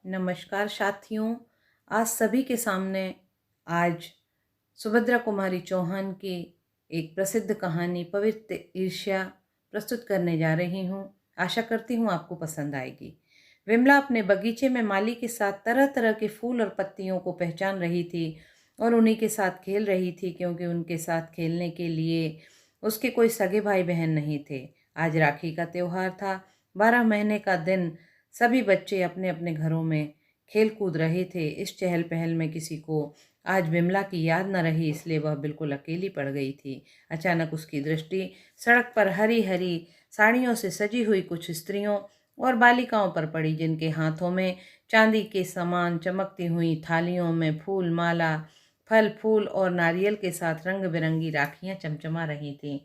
नमस्कार साथियों। आज सभी के सामने आज सुभद्रा कुमारी चौहान की एक प्रसिद्ध कहानी पवित्र ईर्ष्या प्रस्तुत करने जा रही हूँ। आशा करती हूँ आपको पसंद आएगी। विमला अपने बगीचे में माली के साथ तरह तरह के फूल और पत्तियों को पहचान रही थी और उन्हीं के साथ खेल रही थी, क्योंकि उनके साथ खेलने के लिए उसके कोई सगे भाई बहन नहीं थे। आज राखी का त्योहार था। 12 महीने का दिन। सभी बच्चे अपने अपने घरों में खेल कूद रहे थे। इस चहल पहल में किसी को आज विमला की याद न रही, इसलिए वह बिल्कुल अकेली पड़ गई थी। अचानक उसकी दृष्टि सड़क पर हरी हरी साड़ियों से सजी हुई कुछ स्त्रियों और बालिकाओं पर पड़ी, जिनके हाथों में चांदी के समान चमकती हुई थालियों में फूल माला, फल फूल और नारियल के साथ रंग बिरंगी राखियां चमचमा रही थीं।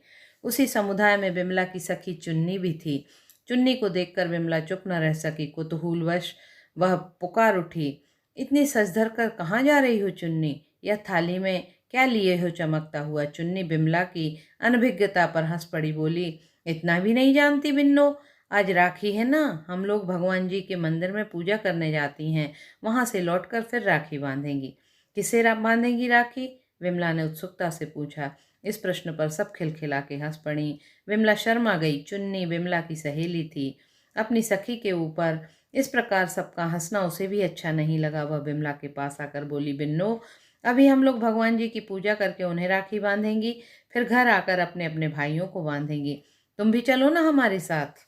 उसी समुदाय में विमला की सखी चुन्नी भी थी। चुन्नी को देखकर विमला चुप न रह सकी। कुतूहलवश वह पुकार उठी, इतनी सज धर कर कहाँ जा रही हो चुन्नी? यह थाली में क्या लिए हो चमकता हुआ? चुन्नी विमला की अनभिज्ञता पर हंस पड़ी, बोली, इतना भी नहीं जानती बिन्नो? आज राखी है ना, हम लोग भगवान जी के मंदिर में पूजा करने जाती हैं। वहां से लौटकर फिर राखी बांधेंगी। किसे बांधेंगी राखी? विमला ने उत्सुकता से पूछा। इस प्रश्न पर सब खिलखिला के हंस पड़ी। विमला शर्मा गई। चुन्नी विमला की सहेली थी। अपनी सखी के ऊपर इस प्रकार सबका हंसना उसे भी अच्छा नहीं लगा। वह विमला के पास आकर बोली, बिन्नो, अभी हम लोग भगवान जी की पूजा करके उन्हें राखी बांधेंगी, फिर घर आकर अपने अपने भाइयों को बांधेंगी। तुम भी चलो ना हमारे साथ।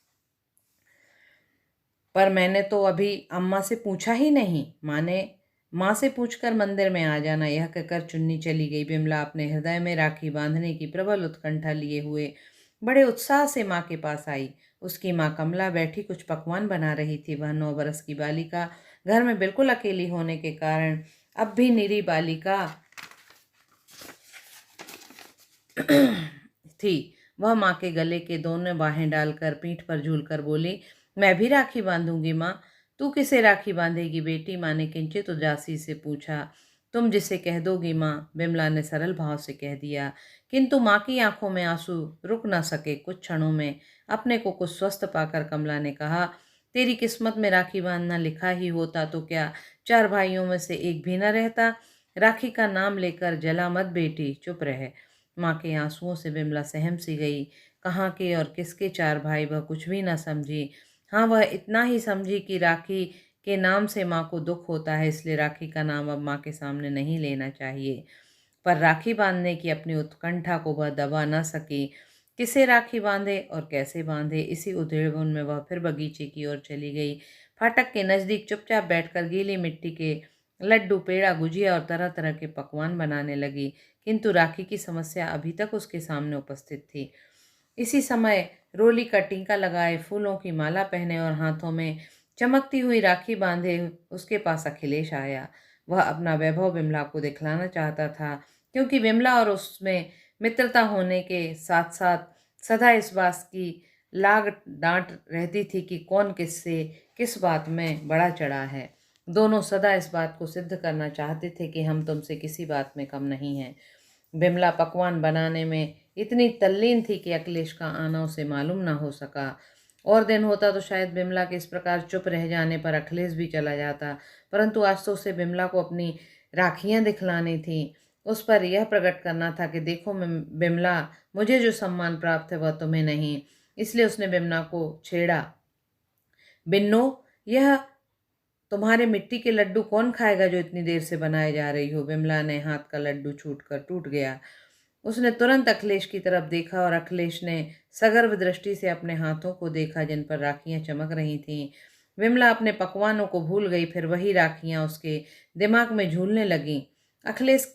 पर मैंने तो अभी अम्मा से पूछा ही नहीं। माँ से पूछकर मंदिर में आ जाना। यह कहकर चुन्नी चली गई। विमला अपने हृदय में राखी बांधने की प्रबल उत्कंठा लिए हुए बड़े उत्साह से माँ के पास आई। उसकी माँ कमला बैठी कुछ पकवान बना रही थी। वह 9 बरस की बालिका घर में बिल्कुल अकेली होने के कारण अब भी निरी बालिका थी। वह माँ के गले के दोनों बाहें डालकर पीठ पर झूलकर बोली, मैं भी राखी बांधूंगी माँ। तू किसे राखी बांधेगी बेटी? माँ ने किंचित उदासी से पूछा। तुम जिसे कह दोगी माँ, विमला ने सरल भाव से कह दिया। किंतु माँ की आंखों में आंसू रुक न सके। कुछ क्षणों में अपने को कुछ स्वस्थ पाकर कमला ने कहा, तेरी किस्मत में राखी बांधना लिखा ही होता तो क्या 4 भाइयों में से एक भी न रहता? राखी का नाम लेकर जला मत बेटी, चुप रहे। माँ के आंसुओं से विमला सहम सी गई। कहाँ के और किसके 4 भाई, वह कुछ भी न समझी। हाँ, वह इतना ही समझी कि राखी के नाम से माँ को दुख होता है, इसलिए राखी का नाम अब माँ के सामने नहीं लेना चाहिए। पर राखी बांधने की अपनी उत्कंठा को वह दबा न सकी। किसे राखी बांधे और कैसे बांधे, इसी उधेड़बुन में वह फिर बगीचे की ओर चली गई। फाटक के नज़दीक चुपचाप बैठकर गीली मिट्टी के लड्डू, पेड़ा, गुजिया और तरह तरह के पकवान बनाने लगी। किंतु राखी की समस्या अभी तक उसके सामने उपस्थित थी। इसी समय रोली का टीका लगाए, फूलों की माला पहने और हाथों में चमकती हुई राखी बांधे उसके पास अखिलेश आया। वह अपना वैभव विमला को दिखलाना चाहता था, क्योंकि विमला और उसमें मित्रता होने के साथ साथ सदा इस बात की लाग डांट रहती थी कि कौन किससे किस बात में बड़ा चढ़ा है। दोनों सदा इस बात को सिद्ध करना चाहते थे कि हम तुमसे किसी बात में कम नहीं हैं। विमला पकवान बनाने में इतनी तल्लीन थी कि अखिलेश का आना उसे मालूम न हो सका। और दिन होता तो शायद विमला के इस प्रकार चुप रह जाने पर अखिलेश भी चला जाता, परंतु आज तो उसे विमला को अपनी राखियां दिखलानी थी। उस पर यह प्रकट करना था कि देखो विमला, मुझे जो सम्मान प्राप्त है वह तुम्हें नहीं। इसलिए उसने विमला को छेड़ा, बिन्नो, यह तुम्हारे मिट्टी के लड्डू कौन खाएगा जो इतनी देर से बनाए जा रही हो? विमला ने हाथ का लड्डू छूटकर टूट गया। उसने तुरंत अखिलेश की तरफ देखा और अखिलेश ने सगर्व दृष्टि से अपने हाथों को देखा, जिन पर राखियां चमक रही थीं। विमला अपने पकवानों को भूल गई। फिर वही राखियां उसके दिमाग में झूलने लगीं। अखिलेश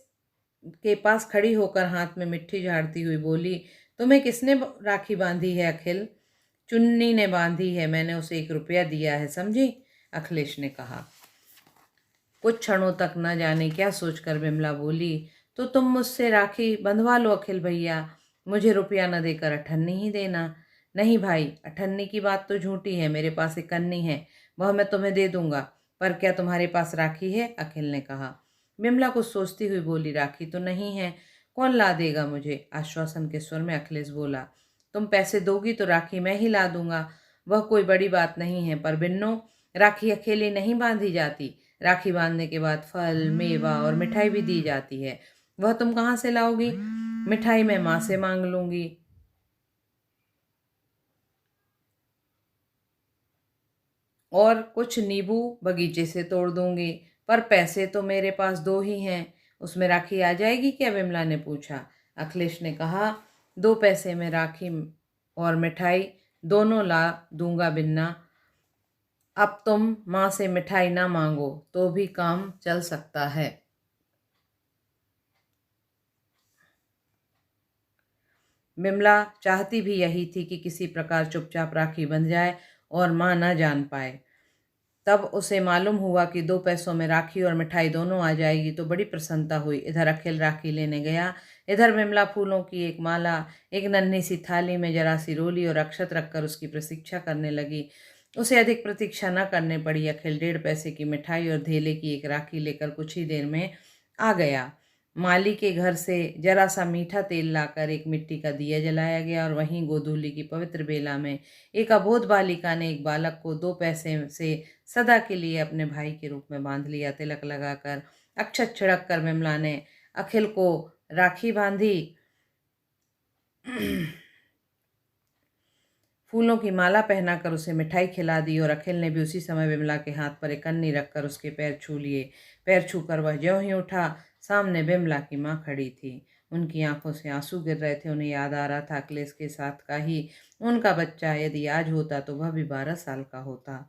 के पास खड़ी होकर हाथ में मिट्टी झाड़ती हुई बोली, तुम्हें किसने राखी बांधी है अखिल? चुन्नी ने बांधी है, मैंने उसे 1 रुपया दिया है, समझी? अखिलेश ने कहा। कुछ क्षणों तक न जाने क्या सोचकर विमला बोली, तो तुम मुझसे राखी बंधवा लो अखिल भैया, मुझे रुपया न देकर अठन्नी ही देना। नहीं भाई, अठन्नी की बात तो झूठी है। मेरे पास एक कन्नी है, वह मैं तुम्हें दे दूंगा। पर क्या तुम्हारे पास राखी है? अखिल ने कहा। विमला कुछ सोचती हुई बोली, राखी तो नहीं है, कौन ला देगा मुझे? आश्वासन के स्वर में अखिलेश बोला, तुम पैसे दोगी तो राखी मैं ही ला दूंगा, वह कोई बड़ी बात नहीं है। पर बिन्नो, राखी अकेली नहीं बांधी जाती, राखी बांधने के बाद फल, मेवा और मिठाई भी दी जाती है। वह तुम कहाँ से लाओगी? मिठाई मैं माँ से मांग लूंगी। और कुछ नींबू बगीचे से तोड़ दूंगी। पर पैसे तो मेरे पास दो ही हैं, उसमें राखी आ जाएगी क्या? विमला ने पूछा। अखिलेश ने कहा, 2 पैसे में राखी और मिठाई दोनों ला दूंगा बिन्ना। अब तुम माँ से मिठाई ना मांगो तो भी काम चल सकता है। बिमला चाहती भी यही थी कि किसी प्रकार चुपचाप राखी बंध जाए और माँ न जान पाए। तब उसे मालूम हुआ कि 2 पैसों में राखी और मिठाई दोनों आ जाएगी तो बड़ी प्रसन्नता हुई। इधर अखिल राखी लेने गया, इधर बिमला फूलों की एक माला एक नन्ही सी थाली में जरा सी रोली और अक्षत रखकर उसकी प्रतीक्षा करने लगी। उसे अधिक प्रतीक्षा न करने पड़ी। अखिल 1.5 पैसे की मिठाई और धेले की एक राखी लेकर कुछ ही देर में आ गया। माली के घर से जरा सा मीठा तेल लाकर एक मिट्टी का दिया जलाया गया और वहीं गोधूली की पवित्र बेला में एक अबोध बालिका ने एक बालक को 2 पैसे से सदा के लिए अपने भाई के रूप में बांध लिया। तिलक लगाकर अक्षत छिड़क कर विमला ने अखिल को राखी बांधी, फूलों की माला पहनाकर उसे मिठाई खिला दी और अखिल ने भी उसी समय विमला के हाथ पर एक कन्नी रखकर उसके पैर छू लिए। पैर छूकर वह ज्यों ही उठा, सामने विमला की माँ खड़ी थी। उनकी आंखों से आंसू गिर रहे थे। उन्हें याद आ रहा था अखिलेश के साथ का ही उनका बच्चा, यदि आज होता तो वह भी 12 साल का होता।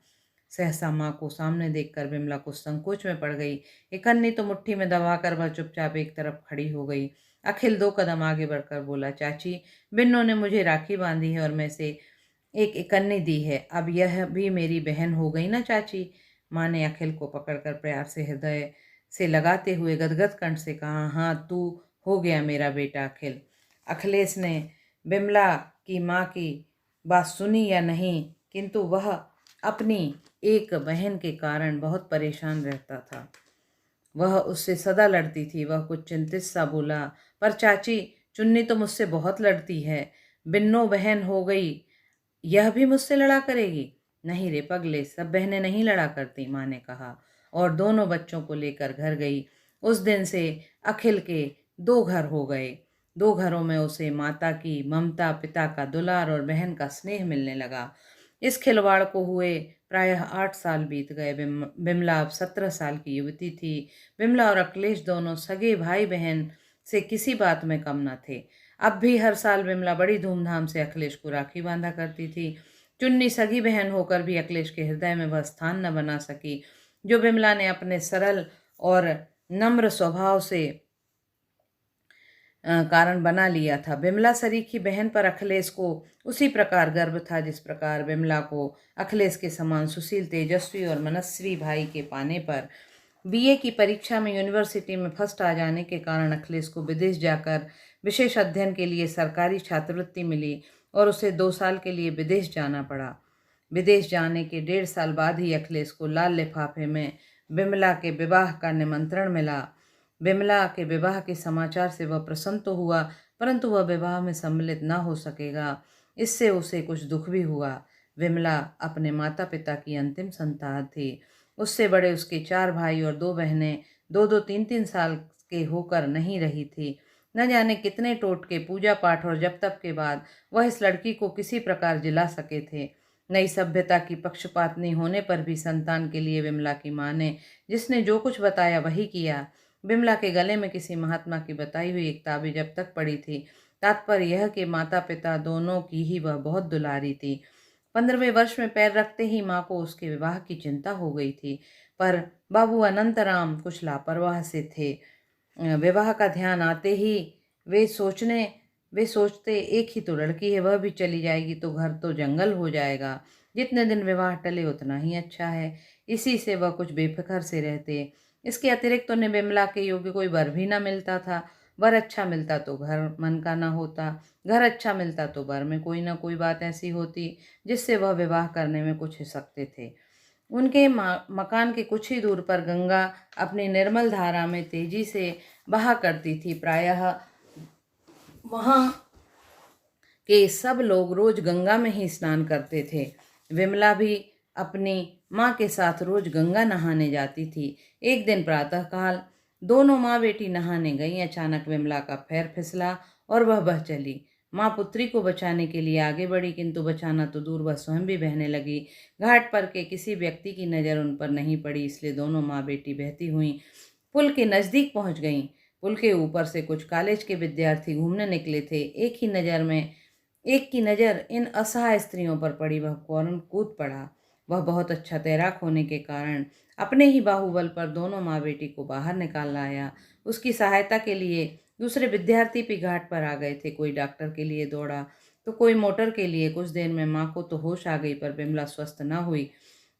सहसा माँ को सामने देखकर विमला कुछ संकोच में पड़ गई। एक कन्नी तो मुट्ठी में दबाकर वह चुपचाप एक तरफ खड़ी हो गई। अखिल 2 कदम आगे बढ़कर बोला, चाची, बिन्नों ने मुझे राखी बांधी है और मैं से एक इकन्नी दी है। अब यह भी मेरी बहन हो गई ना चाची? माँ ने अखिल को पकड़कर प्यार से हृदय से लगाते हुए गदगद कंठ से कहा, हाँ, तू हो गया मेरा बेटा अखिल। अखिलेश ने बिमला की माँ की बात सुनी या नहीं, किंतु वह अपनी एक बहन के कारण बहुत परेशान रहता था। वह उससे सदा लड़ती थी। वह कुछ चिंतित सा बोला, पर चाची, चुन्नी तो मुझसे बहुत लड़ती है। बिन्नो बहन हो गई, यह भी मुझसे लड़ा करेगी? नहीं रे पगले, सब बहनें नहीं लड़ा करती, माँ ने कहा और दोनों बच्चों को लेकर घर गई। उस दिन से अखिल के 2 घर हो गए। 2 घरों में उसे माता की ममता, पिता का दुलार और बहन का स्नेह मिलने लगा। इस खिलवाड़ को हुए प्रायः 8 साल बीत गए। बिमला अब 17 साल की युवती थी। बिमला और अखिलेश दोनों सगे भाई बहन से किसी बात में कम न थे। अब भी हर साल विमला बड़ी धूमधाम से अखिलेश को राखी बांधा करती थी। चुन्नी सगी बहन होकर भी अखिलेश के हृदय में वह स्थान न बना सकी जो विमला ने अपने सरल और नम्र स्वभाव से कारण बना लिया था। विमला सरीखी बहन पर अखिलेश को उसी प्रकार गर्व था जिस प्रकार विमला को अखिलेश के समान सुशील, तेजस्वी और मनस्वी भाई के पाने पर। बीए की परीक्षा में यूनिवर्सिटी में फर्स्ट आ जाने के कारण अखिलेश को विदेश जाकर विशेष अध्ययन के लिए सरकारी छात्रवृत्ति मिली और उसे 2 साल के लिए विदेश जाना पड़ा। विदेश जाने के 1.5 साल बाद ही अखिलेश को लाल लिफाफे में विमला के विवाह का निमंत्रण मिला। विमला के विवाह के समाचार से वह प्रसन्न तो हुआ, परंतु वह विवाह में सम्मिलित न हो सकेगा, इससे उसे कुछ दुख भी हुआ। विमला अपने माता पिता की अंतिम संतान थी। उससे बड़े उसके 4 भाई और 2 बहनें 2-2, 3-3 साल के होकर नहीं रही थी। न जाने कितने टोटके, पूजा पाठ और जप तप के बाद वह इस लड़की को किसी प्रकार जिला सके थे। नई सभ्यता की पक्षपातनी होने पर भी संतान के लिए विमला की माँ ने जिसने जो कुछ बताया वही किया। बिमला के गले में किसी महात्मा की बताई हुई एक ताबीज जब तक पड़ी थी। तात्पर्य यह कि माता पिता दोनों की ही वह बहुत दुलारी थी। 15वें वर्ष में पैर रखते ही माँ को उसके विवाह की चिंता हो गई थी, पर बाबू अनंतराम कुछ लापरवाह से थे। विवाह का ध्यान आते ही वे सोचते एक ही तो लड़की है, वह भी चली जाएगी तो घर तो जंगल हो जाएगा। जितने दिन विवाह टले उतना ही अच्छा है। इसी से वह कुछ बेफिक्र से रहते। इसके अतिरिक्त उन्हें बिमला के योग्य कोई वर भी न मिलता था। वर अच्छा मिलता तो घर मन का न होता, घर अच्छा मिलता तो वर में कोई ना कोई बात ऐसी होती जिससे वह विवाह करने में कुछ हिचकते थे। उनके मकान के कुछ ही दूर पर गंगा अपनी निर्मल धारा में तेजी से बहा करती थी। प्रायः वहाँ के सब लोग रोज गंगा में ही स्नान करते थे। विमला भी अपनी माँ के साथ रोज गंगा नहाने जाती थी। एक दिन प्रातःकाल दोनों माँ बेटी नहाने गईं। अचानक विमला का पैर फिसला और वह बह चली। माँ पुत्री को बचाने के लिए आगे बढ़ी, किंतु बचाना तो दूर, वह स्वयं भी बहने लगी। घाट पर के किसी व्यक्ति की नज़र उन पर नहीं पड़ी, इसलिए दोनों माँ बेटी बहती हुई पुल के नज़दीक पहुंच गईं। पुल के ऊपर से कुछ कॉलेज के विद्यार्थी घूमने निकले थे। एक की नज़र इन असहाय स्त्रियों पर पड़ी, वह फौरन कूद पड़ा। वह बहुत अच्छा तैराक होने के कारण अपने ही बाहुबल पर दोनों माँ बेटी को बाहर निकाल लाया। उसकी सहायता के लिए दूसरे विद्यार्थी भी घाट पर आ गए थे। कोई डॉक्टर के लिए दौड़ा तो कोई मोटर के लिए। कुछ देर में माँ को तो होश आ गई, पर बिमला स्वस्थ न हुई।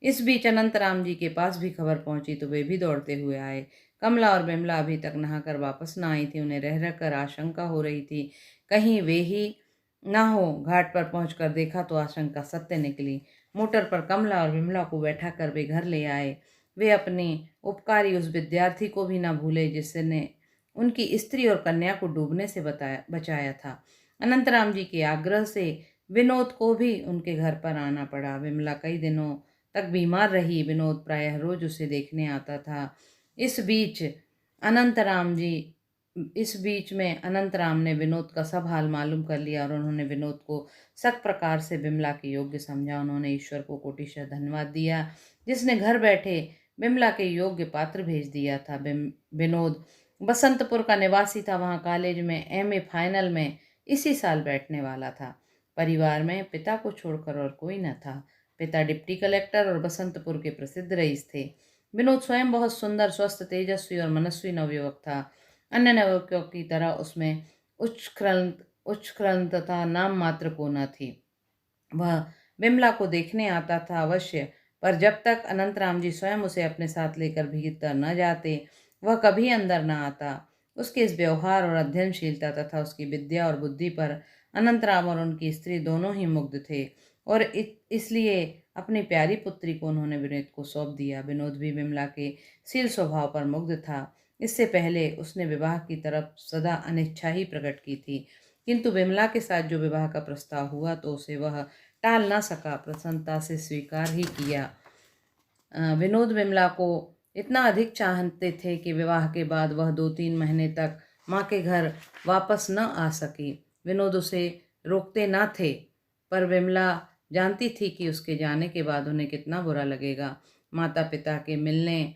इस बीच अनंतराम जी के पास भी खबर पहुंची तो वे भी दौड़ते हुए आए। कमला और बिमला अभी तक नहाकर वापस न आई थी। उन्हें रह रहकर आशंका हो रही थी, कहीं वे ही ना हो। घाट पर पहुंचकर देखा तो आशंका सत्य निकली। मोटर पर कमला और विमला को बैठा कर वे घर ले आए। वे अपनी उपकारी उस विद्यार्थी को भी न भूले जिसने उनकी स्त्री और कन्या को डूबने से बचाया था। अनंतराम जी के आग्रह से विनोद को भी उनके घर पर आना पड़ा। विमला कई दिनों तक बीमार रही। विनोद प्रायः रोज उसे देखने आता था। इस बीच अनंतराम जी इस बीच में अनंतराम ने विनोद का सब हाल मालूम कर लिया और उन्होंने विनोद को सब प्रकार से बिमला के योग्य समझा। उन्होंने ईश्वर को कोटिशः धन्यवाद दिया जिसने घर बैठे बिमला के योग्य पात्र भेज दिया था। विनोद बसंतपुर का निवासी था। वहाँ कॉलेज में एमए फाइनल में इसी साल बैठने वाला था। परिवार में पिता को छोड़कर और कोई न था। पिता डिप्टी कलेक्टर और बसंतपुर के प्रसिद्ध रईस थे। विनोद स्वयं बहुत सुंदर, स्वस्थ, तेजस्वी और मनस्वी नवयुवक था। अन्य नवयुवकों की तरह उसमें उच्छृंखलता नाम मात्र को न थी। वह बिमला को देखने आता था अवश्य, पर जब तक अनंतराम जी स्वयं उसे अपने साथ लेकर भीतर न जाते वह कभी अंदर न आता। उसके इस व्यवहार और अध्ययनशीलता तथा उसकी विद्या और बुद्धि पर अनंतराम और उनकी स्त्री दोनों ही मुग्ध थे और इसलिए अपनी प्यारी पुत्री को उन्होंने विनोद को सौंप दिया। विनोद भी बिमला के शील स्वभाव पर मुग्ध था। इससे पहले उसने विवाह की तरफ सदा अनिच्छा ही प्रकट की थी, किंतु बिमला के साथ जो विवाह का प्रस्ताव हुआ तो उसे वह टाल ना सका, प्रसन्नता से स्वीकार ही किया। विनोद बिमला को इतना अधिक चाहते थे कि विवाह के बाद वह 2-3 महीने तक माँ के घर वापस न आ सकी। विनोद उसे रोकते ना थे, पर बिमला जानती थी कि उसके जाने के बाद उन्हें कितना बुरा लगेगा। माता पिता के मिलने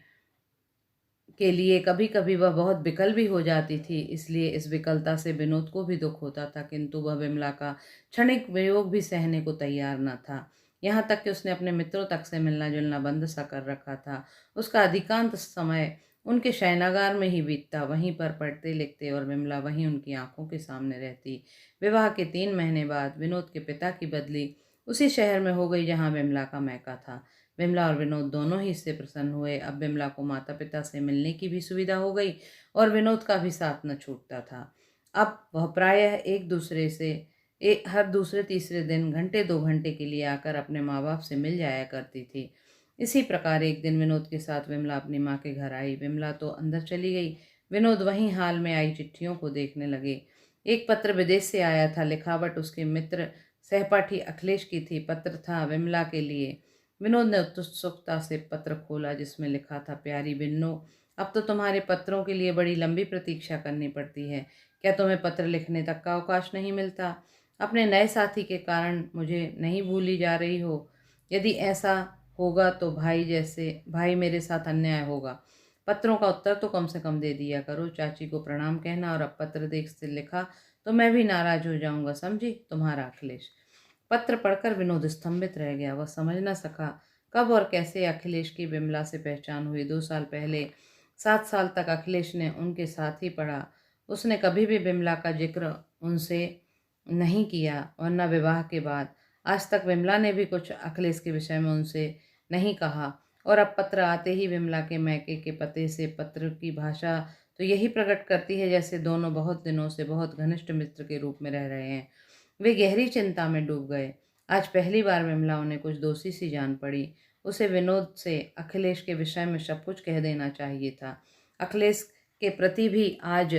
के लिए कभी कभी वह बहुत विकल भी हो जाती थी, इसलिए इस विकलता से विनोद को भी दुख होता था, किंतु वह विमला का क्षणिक वियोग भी सहने को तैयार न था। यहाँ तक कि उसने अपने मित्रों तक से मिलना जुलना बंद सा कर रखा था। उसका अधिकांश समय उनके शयनागार में ही बीतता, वहीं पर पढ़ते लिखते और विमला वहीं उनकी आंखों के सामने रहती। विवाह के 3 महीने बाद विनोद के पिता की बदली उसी शहर में हो गई जहाँ विमला का मैका था। विमला और विनोद दोनों ही इससे प्रसन्न हुए। अब विमला को माता पिता से मिलने की भी सुविधा हो गई और विनोद का भी साथ न छूटता था। अब वह प्रायः हर दूसरे तीसरे दिन घंटे 2 घंटे के लिए आकर अपने माँ बाप से मिल जाया करती थी। इसी प्रकार एक दिन विनोद के साथ विमला अपनी माँ के घर आई। विमला तो अंदर चली गई। विनोद वहीं हाल में आई चिट्ठियों को देखने लगे। एक पत्र विदेश से आया था। लिखावट उसके मित्र सहपाठी अखिलेश की थी। पत्र था विमला के लिए। विनोद ने उत्सुकता से पत्र खोला जिसमें लिखा था, प्यारी बिन्नो, अब तो तुम्हारे पत्रों के लिए बड़ी लंबी प्रतीक्षा करनी पड़ती है। क्या तुम्हें पत्र लिखने तक का अवकाश नहीं मिलता? अपने नए साथी के कारण मुझे नहीं भूली जा रही हो? यदि ऐसा होगा तो भाई मेरे साथ अन्याय होगा। पत्रों का उत्तर तो कम से कम दे दिया करो। चाची को प्रणाम कहना, और अब पत्र देख से लिखा तो मैं भी नाराज हो जाऊंगा। समझी? तुम्हारा अखिलेश। पत्र पढ़कर विनोद स्तंभित रह गया। वह समझ न सका कब और कैसे अखिलेश की बिमला से पहचान हुई। 2 साल पहले 7 साल तक अखिलेश ने उनके साथ ही पढ़ा। उसने कभी भी बिमला का जिक्र उनसे नहीं किया और न विवाह के बाद। आज तक विमला ने भी कुछ अखिलेश के विषय में उनसे नहीं कहा। और अब पत्र आते ही विमला के मैके के पते से पत्र की भाषा तो यही प्रकट करती है जैसे दोनों बहुत दिनों से बहुत घनिष्ठ मित्र के रूप में रह रहे हैं। वे गहरी चिंता में डूब गए। आज पहली बार विमला उन्हें कुछ दोषी सी जान पड़ी। उसे विनोद से अखिलेश के विषय में सब कुछ कह देना चाहिए था। अखिलेश के प्रति भी आज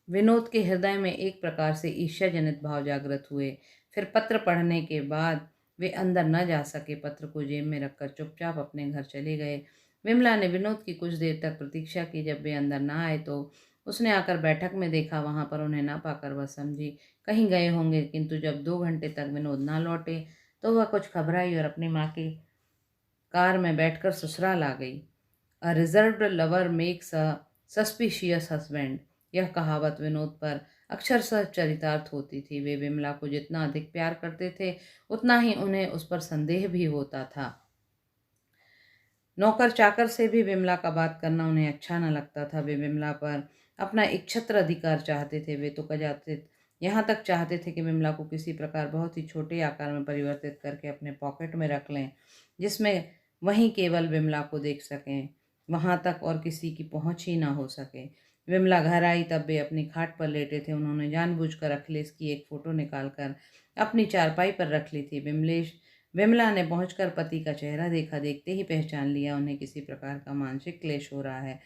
विनोद के हृदय में एक प्रकार से ईर्ष्याजनित भाव जागृत हुए। फिर पत्र पढ़ने के बाद वे अंदर न जा सके। पत्र को जेब में रखकर चुपचाप अपने घर चले गए। विमला ने विनोद की कुछ देर तक प्रतीक्षा की। जब वे अंदर न आए तो उसने आकर बैठक में देखा। वहां पर उन्हें न पाकर वह समझी कहीं गए होंगे, किंतु जब 2 घंटे तक विनोद ना लौटे तो वह कुछ घबराई और अपनी माँ की कार में बैठकर ससुराल आ गई। A reserved lover makes a suspicious husband, यह कहावत विनोद पर अक्षरशः चरितार्थ होती थी। वे विमला को जितना अधिक प्यार करते थे उतना ही उन्हें उस पर संदेह भी होता था। नौकर चाकर से भी विमला का बात करना उन्हें अच्छा न लगता था। वे विमला पर अपना एकछत्र अधिकार चाहते थे। वे तो कदाचित यहाँ तक चाहते थे कि विमला को किसी प्रकार बहुत ही छोटे आकार में परिवर्तित करके अपने पॉकेट में रख लें, जिसमें वहीं केवल विमला को देख सकें, वहाँ तक और किसी की पहुँच ही ना हो सके। विमला घर आई तब वे अपनी खाट पर लेटे थे। उन्होंने जानबूझकर अखिलेश की एक फ़ोटो निकालकर अपनी चारपाई पर रख ली थी। विमला ने पहुंचकर पति का चेहरा देखा। देखते ही पहचान लिया उन्हें किसी प्रकार का मानसिक क्लेश हो रहा है।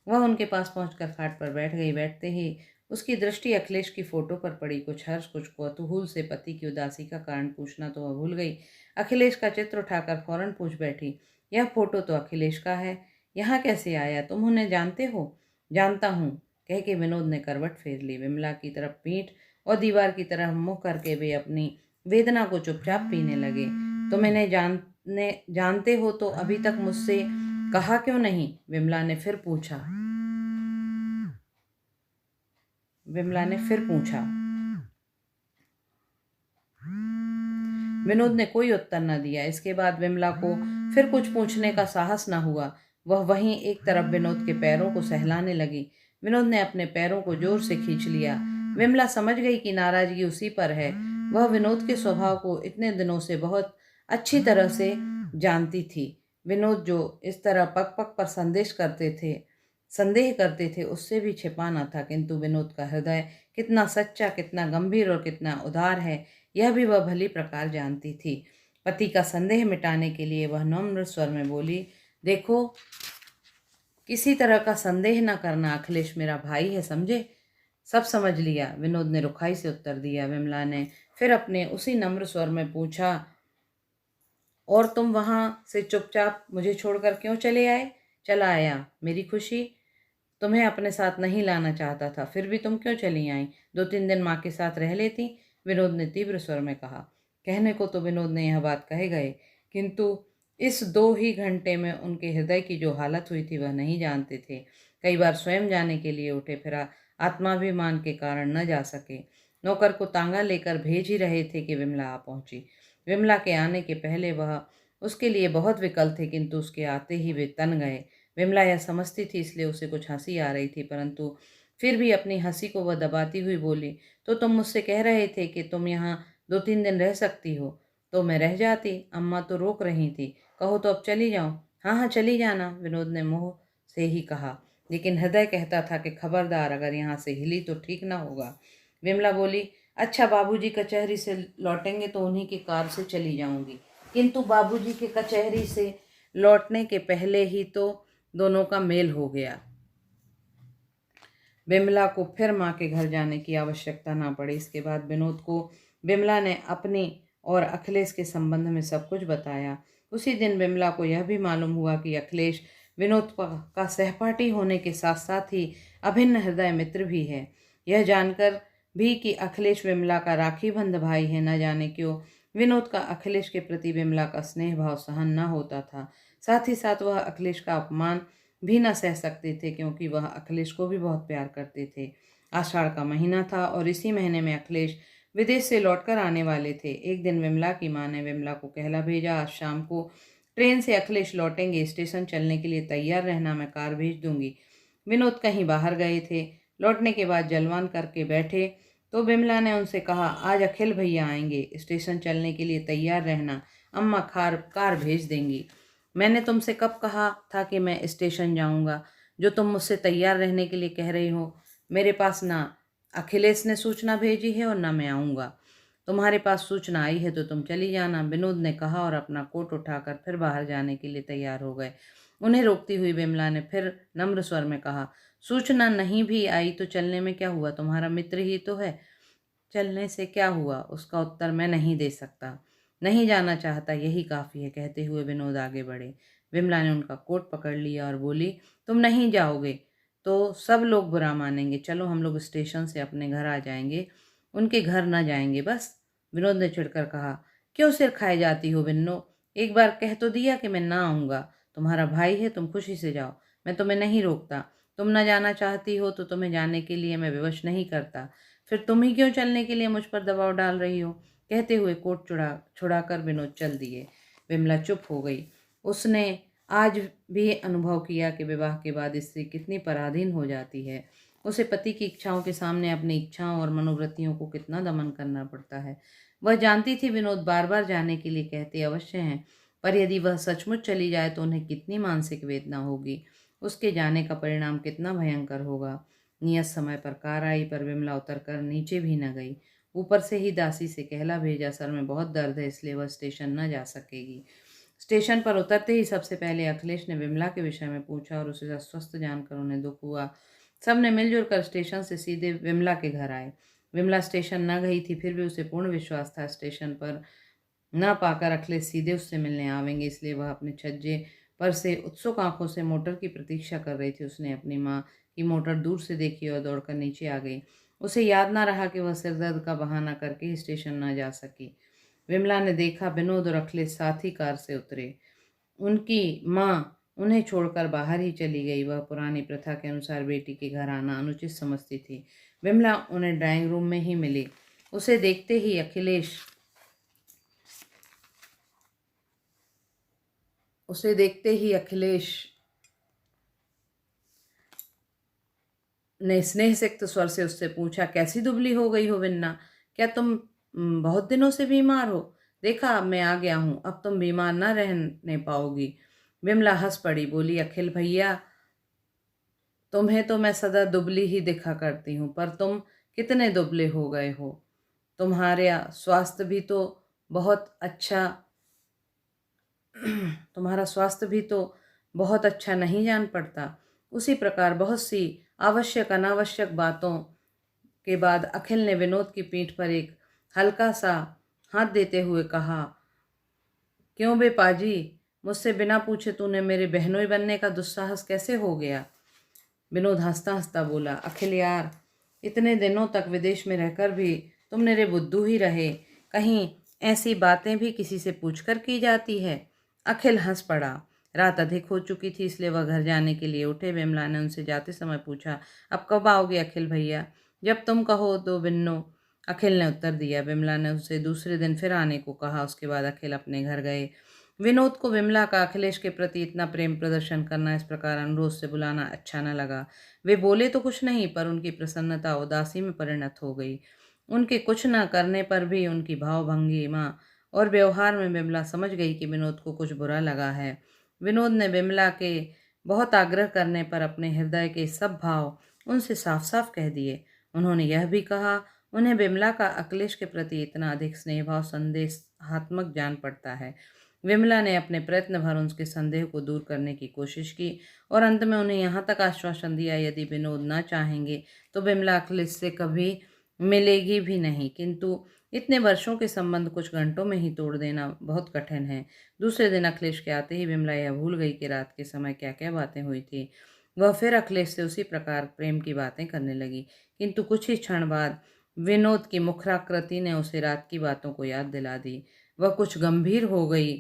वह उनके पास पहुंचकर खाट पर बैठ गई। बैठते ही उसकी दृष्टि अखिलेश की फोटो पर पड़ी। कुछ हर्ष कुछ कौतूहल से पति की उदासी का कारण पूछना तो वह भूल गई। अखिलेश का चित्र उठाकर फौरन पूछ बैठी, यह फोटो तो अखिलेश का है, यहाँ कैसे आया? तुम उन्हें जानते हो? जानता हूँ, कह के विनोद ने करवट फेर ली। विमला की तरफ पीठ और दीवार की तरफ मुंह करके वे अपनी वेदना को चुपचाप पीने लगे। तुम इन्हें जानते हो तो अभी तक मुझसे कहा क्यों नहीं? विमला ने फिर पूछा। विनोद ने कोई उत्तर न दिया। इसके बाद विमला को फिर कुछ पूछने का साहस न हुआ। वह वहीं एक तरफ विनोद के पैरों को सहलाने लगी। विनोद ने अपने पैरों को जोर से खींच लिया। विमला समझ गई कि नाराजगी उसी पर है। वह विनोद के स्वभाव को इतने दिनों से बहुत अच्छी तरह से जानती थी। विनोद जो इस तरह पग पग पर संदेह करते थे उससे भी छिपाना था, किंतु विनोद का हृदय कितना सच्चा, कितना गंभीर और कितना उदार है यह भी वह भली प्रकार जानती थी। पति का संदेह मिटाने के लिए वह नम्र स्वर में बोली, देखो, किसी तरह का संदेह न करना, अखिलेश मेरा भाई है, समझे? सब समझ लिया, विनोद ने रुखाई से उत्तर दिया। विमला ने फिर अपने उसी नम्र स्वर में पूछा, और तुम वहां से चुपचाप मुझे छोड़कर क्यों चले आए? चला आया, मेरी खुशी। तुम्हें अपने साथ नहीं लाना चाहता था, फिर भी तुम क्यों चली आई? 2-3 दिन माँ के साथ रह लेती, विनोद ने तीव्र स्वर में कहा। कहने को तो विनोद ने यह बात कहे गए, किंतु इस 2 ही घंटे में उनके हृदय की जो हालत हुई थी वह नहीं जानते थे। कई बार स्वयं जाने के लिए उठे, फिर आत्माभिमान के कारण न जा सके। नौकर को तांगा लेकर भेज ही रहे थे कि विमला आ पहुंची। विमला के आने के पहले वह उसके लिए बहुत विकल थे, किंतु उसके आते ही वे तन गए। विमला यह समझती थी, इसलिए उसे कुछ हंसी आ रही थी, परंतु फिर भी अपनी हंसी को वह दबाती हुई बोली, तो तुम मुझसे कह रहे थे कि तुम यहाँ 2-3 दिन रह सकती हो, तो मैं रह जाती। अम्मा तो रोक रही थी, कहो तो अब चली जाऊं। हाँ हाँ चली जाना, विनोद ने मुंह से ही कहा, लेकिन हृदय कहता था कि खबरदार, अगर यहाँ से हिली तो ठीक ना होगा। विमला बोली, अच्छा, बाबूजी कचहरी से लौटेंगे तो उन्हीं की कार से चली जाऊंगी। किंतु बाबूजी के कचहरी से लौटने के पहले ही तो दोनों का मेल हो गया। विमला को फिर माँ के घर जाने की आवश्यकता ना पड़ी। इसके बाद विनोद को विमला ने अपनी और अखिलेश के संबंध में सब कुछ बताया। उसी दिन विमला को यह भी मालूम हुआ कि अखिलेश विनोद का सहपाठी होने के साथ साथ ही अभिन्न हृदय मित्र भी है। यह जानकर भी कि अखिलेश विमला का राखी बंध भाई है, न जाने क्यों विनोद का अखिलेश के प्रति विमला का स्नेह भाव सहन न होता था। साथ ही साथ वह अखिलेश का अपमान भी न सह सकते थे, क्योंकि वह अखिलेश को भी बहुत प्यार करते थे। आषाढ़ का महीना था और इसी महीने में अखिलेश विदेश से लौटकर आने वाले थे। एक दिन विमला की माँ ने विमला को कहला भेजा, आज शाम को ट्रेन से अखिलेश लौटेंगे, स्टेशन चलने के लिए तैयार रहना, मैं कार भेज दूंगी। विनोद कहीं बाहर गए थे। लौटने के बाद जलवान करके बैठे तो विमला ने उनसे कहा, आज अखिल भैया आएंगे, स्टेशन चलने के लिए तैयार रहना, अम्मा कार भेज देंगी। मैंने तुमसे कब कहा था कि मैं स्टेशन जाऊंगा, जो तुम मुझसे तैयार रहने के लिए कह रही हो? मेरे पास ना अखिलेश ने सूचना भेजी है और ना मैं आऊँगा। तुम्हारे पास सूचना आई है तो तुम चली जाना, विनोद ने कहा और अपना कोट उठाकर फिर बाहर जाने के लिए तैयार हो गए। उन्हें रोकती हुई विमला ने फिर नम्र स्वर में कहा, सूचना नहीं भी आई तो चलने में क्या हुआ, तुम्हारा मित्र ही तो है। चलने से क्या हुआ, उसका उत्तर मैं नहीं दे सकता। नहीं जाना चाहता, यही काफ़ी है। कहते हुए विनोद आगे बढ़े। विमला ने उनका कोट पकड़ लिया और बोली, तुम नहीं जाओगे तो सब लोग बुरा मानेंगे। चलो हम लोग स्टेशन से अपने घर आ जाएंगे, उनके घर न जाएंगे बस। विनोद ने चिढ़कर कहा, क्यों सिर खाए जाती हो बिन्नो? एक बार कह तो दिया कि मैं ना आऊँगा। तुम्हारा भाई है, तुम खुशी से जाओ, मैं तुम्हें नहीं रोकता। तुम ना जाना चाहती हो तो तुम्हें जाने के लिए मैं विवश नहीं करता। फिर तुम ही क्यों चलने के लिए मुझ पर दबाव डाल रही हो? कहते हुए कोट छुड़ाकर विनोद चल दिए। विमला चुप हो गई। उसने आज भी अनुभव किया कि विवाह के बाद स्त्री कितनी पराधीन हो जाती है। उसे पति की इच्छाओं के सामने अपनी इच्छाओं और मनोवृत्तियों को कितना दमन करना पड़ता है। वह जानती थी विनोद बार बार जाने के लिए कहते अवश्य हैं, पर यदि वह सचमुच चली जाए तो उन्हें कितनी मानसिक वेदना होगी। उसके जाने का परिणाम कितना भयंकर होगा। नियत समय पर कार आई, पर विमला उतरकर नीचे भी न गई। ऊपर से ही दासी से कहला भेजा, सर में बहुत दर्द है इसलिए वह स्टेशन न जा सकेगी। स्टेशन पर उतरते ही सबसे पहले अखिलेश ने विमला के विषय में पूछा और उसे अस्वस्थ जानकर उन्हें दुख हुआ। सब ने मिलजुल कर स्टेशन से सीधे विमला के घर आए। विमला स्टेशन न गई थी, फिर भी उसे पूर्ण विश्वास था स्टेशन पर न पाकर अखिलेश सीधे उससे मिलने आवेंगे, इसलिए वह अपने छज्जे पर से उत्सुक आंखों से मोटर की प्रतीक्षा कर रही थी। उसने अपनी माँ की मोटर दूर से देखी और दौड़कर नीचे आ गई। उसे याद ना रहा कि वह सिरदर्द का बहाना करके ही स्टेशन न जा सकी। विमला ने देखा विनोद और अखिलेश साथ ही कार से उतरे। उनकी माँ उन्हें छोड़कर बाहर ही चली गई। वह पुरानी प्रथा के अनुसार बेटी के घर आना अनुचित समझती थी। विमला उन्हें ड्राइंग रूम में ही मिली। उसे देखते ही अखिलेश ने स्नेह सिक्त स्वर से उससे पूछा, कैसी दुबली हो गई हो विन्ना? क्या तुम बहुत दिनों से बीमार हो? देखा अब मैं आ गया हूँ, अब तुम बीमार ना रहने पाओगी। विमला हंस पड़ी, बोली, अखिल भैया, तुम्हें तो मैं सदा दुबली ही दिखा करती हूँ, पर तुम कितने दुबले हो गए हो। तुम्हारा स्वास्थ्य भी तो बहुत अच्छा तुम्हारा स्वास्थ्य भी तो बहुत अच्छा नहीं जान पड़ता। उसी प्रकार बहुत सी आवश्यक अनावश्यक बातों के बाद अखिल ने विनोद की पीठ पर एक हल्का सा हाथ देते हुए कहा, क्यों बे पाजी, मुझसे बिना पूछे तूने मेरे बहनोई बनने का दुस्साहस कैसे हो गया? विनोद हंसता हंसता बोला, अखिल यार, इतने दिनों तक विदेश में रहकर भी तुम मेरे बुद्धू ही रहे। कहीं ऐसी बातें भी किसी से पूछकर की जाती है? अखिल हंस पड़ा। रात अधिक हो चुकी थी, इसलिए वह घर जाने के लिए उठे। विमला ने उनसे जाते समय पूछा, अब कब आओगे अखिल भैया? जब तुम कहो तो बिन्नो, अखिल ने उत्तर दिया। विमला ने उससे दूसरे दिन फिर आने को कहा। उसके बाद अखिल अपने घर गए। विनोद को विमला का अखिलेश के प्रति इतना प्रेम प्रदर्शन करना, इस प्रकार अनुरोध से बुलाना अच्छा न लगा। वे बोले तो कुछ नहीं, पर उनकी प्रसन्नता उदासी में परिणत हो गई। उनके कुछ न करने पर भी उनकी भावभंगिमा और व्यवहार में विमला समझ गई कि विनोद को कुछ बुरा लगा है। विनोद ने विमला के बहुत आग्रह करने पर अपने हृदय के सब भाव उनसे साफ साफ कह दिए। उन्होंने यह भी कहा, उन्हें विमला का अखिलेश के प्रति इतना अधिक स्नेह भाव संदेहात्मक जान पड़ता है। विमला ने अपने प्रयत्न भर उनके संदेह को दूर करने की कोशिश की और अंत में उन्हें यहाँ तक आश्वासन दिया, यदि विनोद न चाहेंगे तो विमला अखिलेश से कभी मिलेगी भी नहीं। किंतु इतने वर्षों के संबंध कुछ घंटों में ही तोड़ देना बहुत कठिन है। दूसरे दिन अखिलेश के आते ही विमला यह भूल गई कि रात के समय क्या क्या बातें हुई थी। वह फिर अखिलेश से उसी प्रकार प्रेम की बातें करने लगी, किंतु कुछ ही क्षण बाद विनोद की मुखराकृति ने उसे रात की बातों को याद दिला दी। वह कुछ गंभीर हो गई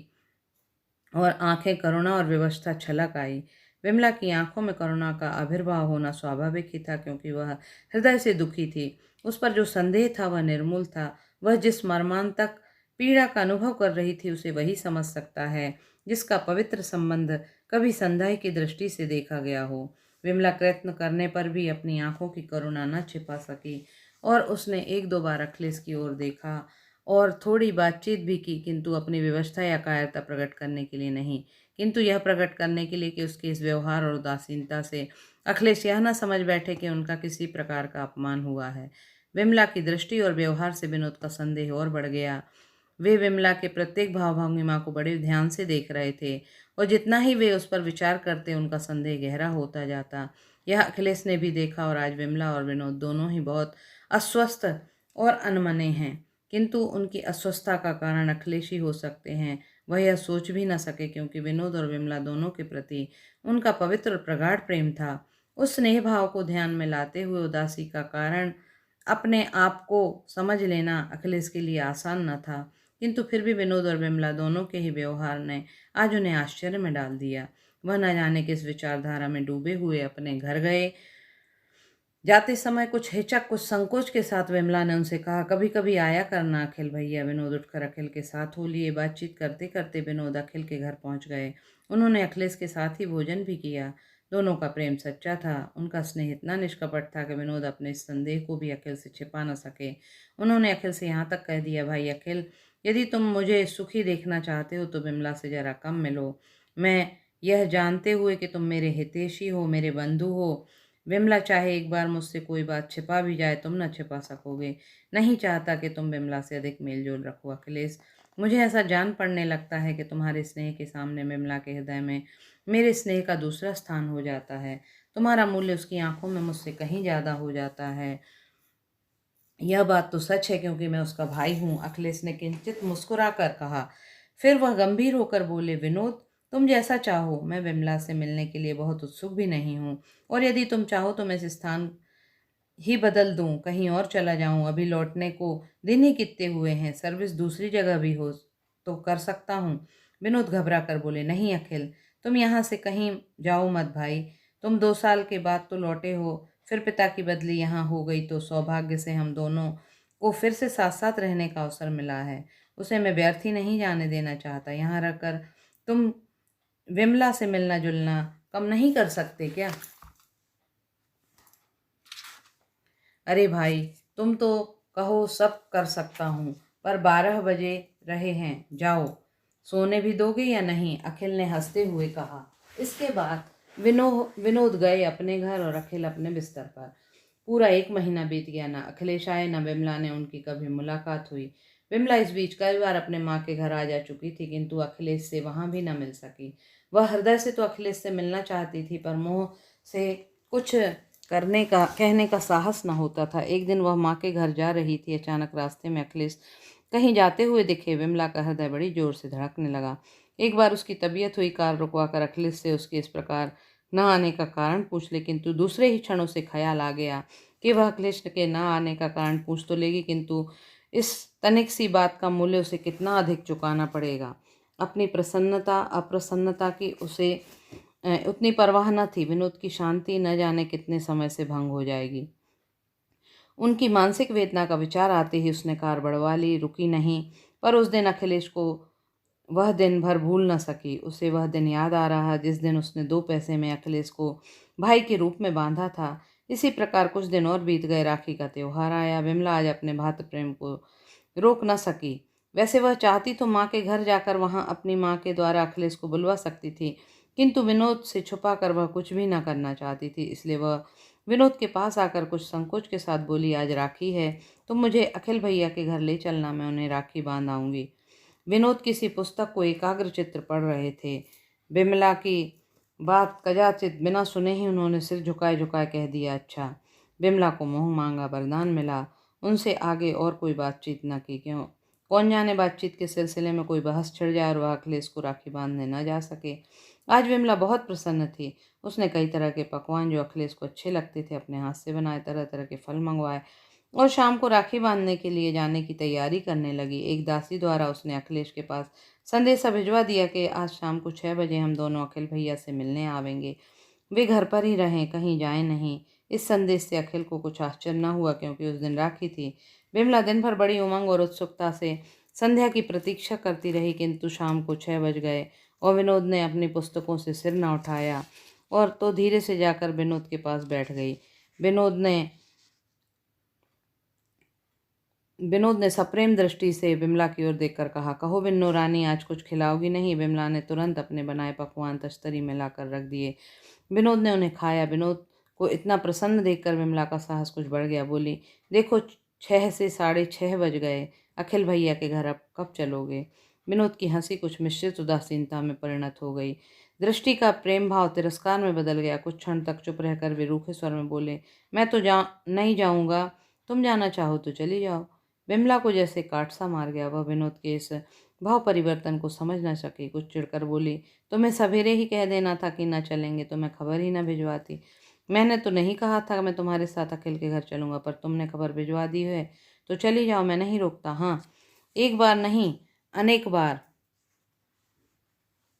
और आंखें करुणा और विवशता छलक आई। विमला की आंखों में करुणा का आविर्भाव होना स्वाभाविक ही था, क्योंकि वह हृदय से दुखी थी। उस पर जो संदेह था वह निर्मूल था। वह जिस मर्मांतक पीड़ा का अनुभव कर रही थी उसे वही समझ सकता है जिसका पवित्र संबंध कभी संदेह की दृष्टि से देखा गया हो। विमला प्रयत्न करने पर भी अपनी आंखों की करुणा न छिपा सकी और उसने एक दो बार अखिलेश की ओर देखा और थोड़ी बातचीत भी की, किंतु अपनी व्यवस्था या कायरता प्रकट करने के लिए नहीं, किंतु यह प्रकट करने के लिए कि उसके इस व्यवहार और उदासीनता से अखिलेश यह न समझ बैठे कि उनका किसी प्रकार का अपमान हुआ है। विमला की दृष्टि और व्यवहार से विनोद का संदेह और बढ़ गया। वे विमला के प्रत्येक भावभंगिमा को बड़े ध्यान से देख रहे थे और जितना ही वे उस पर विचार करते उनका संदेह गहरा होता जाता। यह अखिलेश ने भी देखा और आज विमला और विनोद दोनों ही बहुत अस्वस्थ और अनमने हैं, किंतु उनकी अस्वस्थता का कारण अखिलेश ही हो सकते हैं। वह यह सोच भी न सके क्योंकि विनोद और विमला दोनों के प्रति उनका पवित्र और प्रगाढ़ प्रेम था। उस स्नेह भाव को ध्यान में लाते हुए उदासी का कारण अपने आप को समझ लेना अखिलेश के लिए आसान न था, किंतु फिर भी विनोद और विमला दोनों के ही व्यवहार ने आज उन्हें आश्चर्य में डाल दिया। वह न जाने किस विचारधारा में डूबे हुए अपने घर गए। जाते समय कुछ हिचक, कुछ संकोच के साथ विमला ने उनसे कहा, कभी कभी आया करना अखिल भैया। विनोद उठकर अखिल के साथ हो लिए। बातचीत करते करते विनोद अखिल के घर पहुंच गए। उन्होंने अखिलेश के साथ ही भोजन भी किया। दोनों का प्रेम सच्चा था। उनका स्नेह इतना निष्कपट था कि विनोद अपने इस संदेह को भी अखिल से छिपा न सके। उन्होंने अखिल से यहाँ तक कह दिया, भाई अखिल, यदि तुम मुझे सुखी देखना चाहते हो तो विमला से जरा कम मिलो। मैं यह जानते हुए कि तुम मेरे हितैषी हो, मेरे बंधु हो, विमला चाहे एक बार मुझसे कोई बात छिपा भी जाए, तुम न छिपा सकोगे। नहीं चाहता कि तुम विमला से अधिक मेलजोल रखो अखिलेश। मुझे ऐसा जान पड़ने लगता है कि तुम्हारे स्नेह के सामने विमला के हृदय में मेरे स्नेह का दूसरा स्थान हो जाता है। तुम्हारा मूल्य उसकी आंखों में मुझसे कहीं ज़्यादा हो जाता है। यह बात तो सच है क्योंकि मैं उसका भाई हूँ, अखिलेश ने किंचित मुस्कुरा कर कहा। फिर वह गंभीर होकर बोले, विनोद, तुम जैसा चाहो, मैं विमला से मिलने के लिए बहुत उत्सुक भी नहीं हूँ, और यदि तुम चाहो तो मैं इस स्थान ही बदल दूं, कहीं और चला जाऊं। अभी लौटने को दिन ही कितने हुए हैं, सर्विस दूसरी जगह भी हो तो कर सकता हूं। विनोद घबरा कर बोले, नहीं अखिल, तुम यहाँ से कहीं जाओ मत भाई। तुम 2 साल के बाद तो लौटे हो, फिर पिता की बदली यहाँ हो गई तो सौभाग्य से हम दोनों को फिर से साथ साथ रहने का अवसर मिला है। उसे मैं व्यर्थ ही नहीं जाने देना चाहता। यहाँ रहकर तुम विमला से मिलना जुलना कम नहीं कर सकते क्या? अरे भाई, तुम तो कहो सब कर सकता हूँ, पर 12 बजे रहे हैं, जाओ। सोने भी दोगे या नहीं? अखिल ने हंसते हुए कहा। इसके बाद विनोद गए अपने घर और अखिल अपने बिस्तर पर। पूरा 1 महीना बीत गया। न अखिलेश आए, न विमला ने उनकी कभी मुलाकात हुई। विमला इस बीच कई बार अपने माँ के घर आ जा चुकी थी, किंतु अखिलेश से वहां भी न मिल सकी। वह हृदय से तो अखिलेश से मिलना चाहती थी, पर मुंह से कुछ कहने का साहस न होता था। एक दिन वह माँ के घर जा रही थी। अचानक रास्ते में अखिलेश कहीं जाते हुए दिखे। विमला का हृदय बड़ी जोर से धड़कने लगा। एक बार उसकी तबीयत हुई कार रुकवाकर अखिलेश से उसके इस प्रकार न आने का कारण पूछ ले, किंतु दूसरे ही क्षण उसे ख्याल आ गया कि वह अखिलेश के न आने का कारण पूछ तो लेगी, किंतु इस तनिक सी बात का मूल्य उसे कितना अधिक चुकाना पड़ेगा। अपनी प्रसन्नता अप्रसन्नता की उसे उतनी परवाह न थी। विनोद की शांति न जाने कितने समय से भंग हो जाएगी। उनकी मानसिक वेदना का विचार आते ही उसने कार बढ़वा ली, रुकी नहीं। पर उस दिन अखिलेश को वह दिन भर भूल न सकी। उसे वह दिन याद आ रहा जिस दिन उसने 2 पैसे में अखिलेश को भाई के रूप में बांधा था। इसी प्रकार कुछ दिन और बीत गए। राखी का त्योहार आया। विमला आज अपने भातृ प्रेम को रोक न सकी। वैसे वह चाहती तो माँ के घर जाकर वहां अपनी माँ के द्वारा अखिलेश को बुलवा सकती थी, किंतु विनोद से छुपा कर वह कुछ भी न करना चाहती थी। इसलिए वह विनोद के पास आकर कुछ संकोच के साथ बोली, आज राखी है, तुम मुझे अखिल भैया के घर ले चलना, मैं उन्हें राखी बांध आऊंगी। विनोद किसी पुस्तक को एकाग्र चित्र पढ़ रहे थे। विमला की बात कदाचित बिना सुने ही उन्होंने सिर झुकाए झुकाए कह दिया, अच्छा। विमला को मोह मांगा वरदान मिला। उनसे आगे और कोई बातचीत न की। क्यों, कौन जाने बातचीत के सिलसिले में कोई बहस छिड़ जाए और वह अखिलेश को राखी बांधने न जा सके। आज विमला बहुत प्रसन्न थी। उसने कई तरह के पकवान जो अखिलेश को अच्छे लगते थे अपने हाथ से बनाए, तरह तरह के फल मंगवाए और शाम को राखी बांधने के लिए जाने की तैयारी करने लगी। एक दासी द्वारा उसने अखिलेश के पास संदेशा भिजवा दिया कि आज शाम को 6 बजे हम दोनों अखिल भैया से मिलने आवेंगे। वे घर पर ही रहें, कहीं जाए नहीं। इस संदेश से अखिल को कुछ आश्चर्य न हुआ क्योंकि उस दिन राखी थी। विमला दिन भर बड़ी उमंग और उत्सुकता से संध्या की प्रतीक्षा करती रही, किंतु शाम को 6 बज गए और विनोद ने अपनी पुस्तकों से सिर न उठाया और तो धीरे से जाकर विनोद के पास बैठ गई। विनोद ने सप्रेम दृष्टि से विमला की ओर देखकर कहा, कहो बिन्नो रानी, आज कुछ खिलाओगी नहीं? विमला ने तुरंत अपने बनाए पकवान तश्तरी में लाकर रख दिए। विनोद ने उन्हें खाया। विनोद को इतना प्रसन्न देखकर विमला का साहस कुछ बढ़ गया। बोली, देखो 6 से 6:30 बज गए। अखिल भैया के घर अब कब चलोगे? विनोद की हंसी कुछ मिश्रित उदासीनता में परिणत हो गई। दृष्टि का प्रेम भाव तिरस्कार में बदल गया। कुछ क्षण तक चुप रहकर वे रूखे स्वर में बोले, मैं तो नहीं जाऊंगा, तुम जाना चाहो तो चली जाओ। विमला को जैसे काट सा मार गया। वह विनोद के इस भाव परिवर्तन को समझ न सकी। कुछ चिढ़कर बोली, तुम्हें सवेरे ही कह देना था कि न चलेंगे तो मैं खबर ही न भिजवाती। मैंने तो नहीं कहा था मैं तुम्हारे साथ अखिल के घर चलूंगा, पर तुमने खबर भिजवा दी है तो चली जाओ, मैं नहीं रोकता। हाँ, एक बार नहीं अनेक बार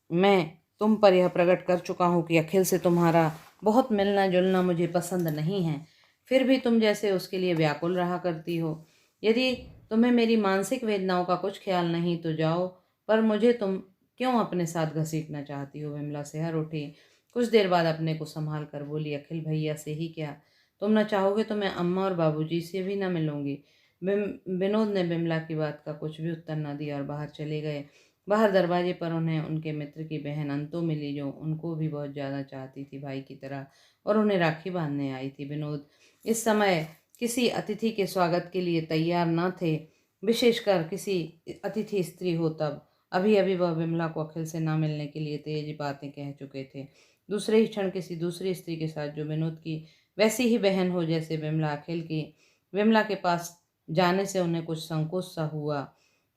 मैं तुम पर यह प्रकट कर चुका हूँ कि अखिल से तुम्हारा बहुत मिलना जुलना मुझे पसंद नहीं है, फिर भी तुम जैसे उसके लिए व्याकुल रहा करती हो। यदि तुम्हें मेरी मानसिक वेदनाओं का कुछ ख्याल नहीं तो जाओ, पर मुझे तुम क्यों अपने साथ घसीटना चाहती हो? विमला सिहर उठी। कुछ देर बाद अपने को संभाल कर बोली, अखिल भैया से ही क्या, तुम न चाहोगे तो मैं अम्मा और बाबूजी से भी न मिलूंगी। विनोद ने विमला की बात का कुछ भी उत्तर न दिया और बाहर चले गए। बाहर दरवाजे पर उन्हें उनके मित्र की बहन अंतु मिली, जो उनको भी बहुत ज़्यादा चाहती थी भाई की तरह, और उन्हें राखी बांधने आई थी। विनोद इस समय किसी अतिथि के स्वागत के लिए तैयार न थे, विशेषकर किसी अतिथि स्त्री हो तब। अभी अभी वह विमला को अखिल से ना मिलने के लिए तेज बातें कह चुके थे। दूसरे ही क्षण किसी दूसरी स्त्री के साथ, जो विनोद की वैसी ही बहन हो जैसे विमला अखिल की। विमला के पास जाने से उन्हें कुछ संकोच सा हुआ,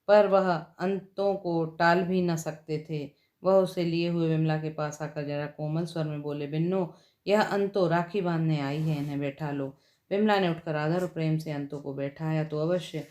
पर वह अंतों को टाल भी न सकते थे। वह उसे लिए हुए विमला के पास आकर जरा कोमल स्वर में बोले, बिन्नो, यह अंतो राखी बांधने आई है, इन्हें बैठा लो। विमला ने उठकर आदर और प्रेम से अंतो को बैठाया तो अवश्य,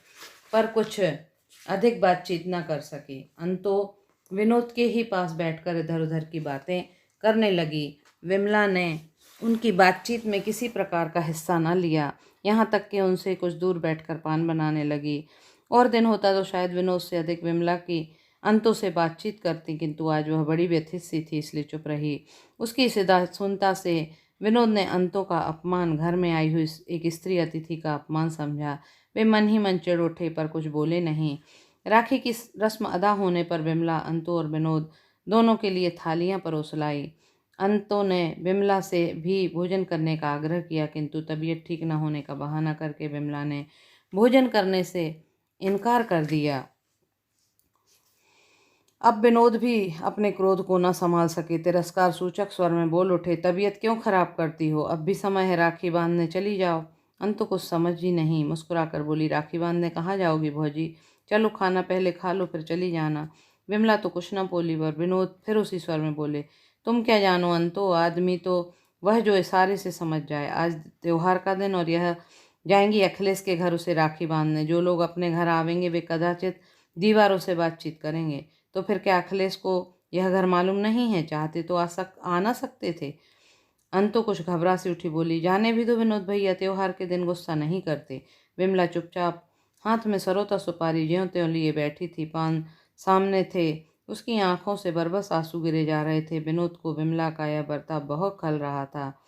पर कुछ अधिक बातचीत न कर सकी। अंतो विनोद के ही पास बैठकर इधर उधर की बातें करने लगी। विमला ने उनकी बातचीत में किसी प्रकार का हिस्सा न लिया, यहाँ तक कि उनसे कुछ दूर बैठकर पान बनाने लगी। और दिन होता तो शायद विनोद से अधिक विमला की अंतों से बातचीत करती, किंतु आज वह बड़ी व्यथित सी थी, इसलिए चुप रही। उसकी सुनता से विनोद ने अंतों का अपमान, घर में आई हुई एक स्त्री अतिथि का अपमान समझा। वे मन ही मन चिढ़ उठे, पर कुछ बोले नहीं। राखी की रस्म अदा होने पर विमला, अंतु और विनोद दोनों के लिए थालियां परोस लाई। अंतों ने विमला से भी भोजन करने का आग्रह किया, किंतु तबीयत ठीक न होने का बहाना करके विमला ने भोजन करने से इनकार कर दिया। अब विनोद भी अपने क्रोध को न संभाल सके, तिरस्कार सूचक स्वर में बोल उठे, तबीयत क्यों खराब करती हो? अब भी समय है, राखी बांधने चली जाओ। अंतु कुछ समझ ही नहीं, मुस्कुराकर बोली, राखी बांधने कहाँ जाओगी भौजी? चलो, खाना पहले खा लो फिर चली जाना। विमला तो कुछ न बोली, पर विनोद फिर उसी स्वर में बोले, तुम क्या जानो अंतो, आदमी तो वह जो इशारे से समझ जाए। आज त्योहार का दिन और यह जाएंगी अखिलेश के घर उसे राखी बांधने। जो लोग अपने घर आवेंगे वे कदाचित दीवारों से बातचीत करेंगे, तो फिर क्या अखिलेश को यह घर मालूम नहीं है? चाहते तो आ ना सकते थे। अंतु कुछ घबरा सी उठी, बोली, जाने भी दो विनोद भैया, त्योहार के दिन गुस्सा नहीं करते। विमला चुपचाप हाथ में सरोता सुपारी ज्यों त्यों लिए बैठी थी। पान सामने थे, उसकी आंखों से बरबस आंसू गिरे जा रहे थे। विनोद को विमला का यह बर्ताव बहुत खल रहा था।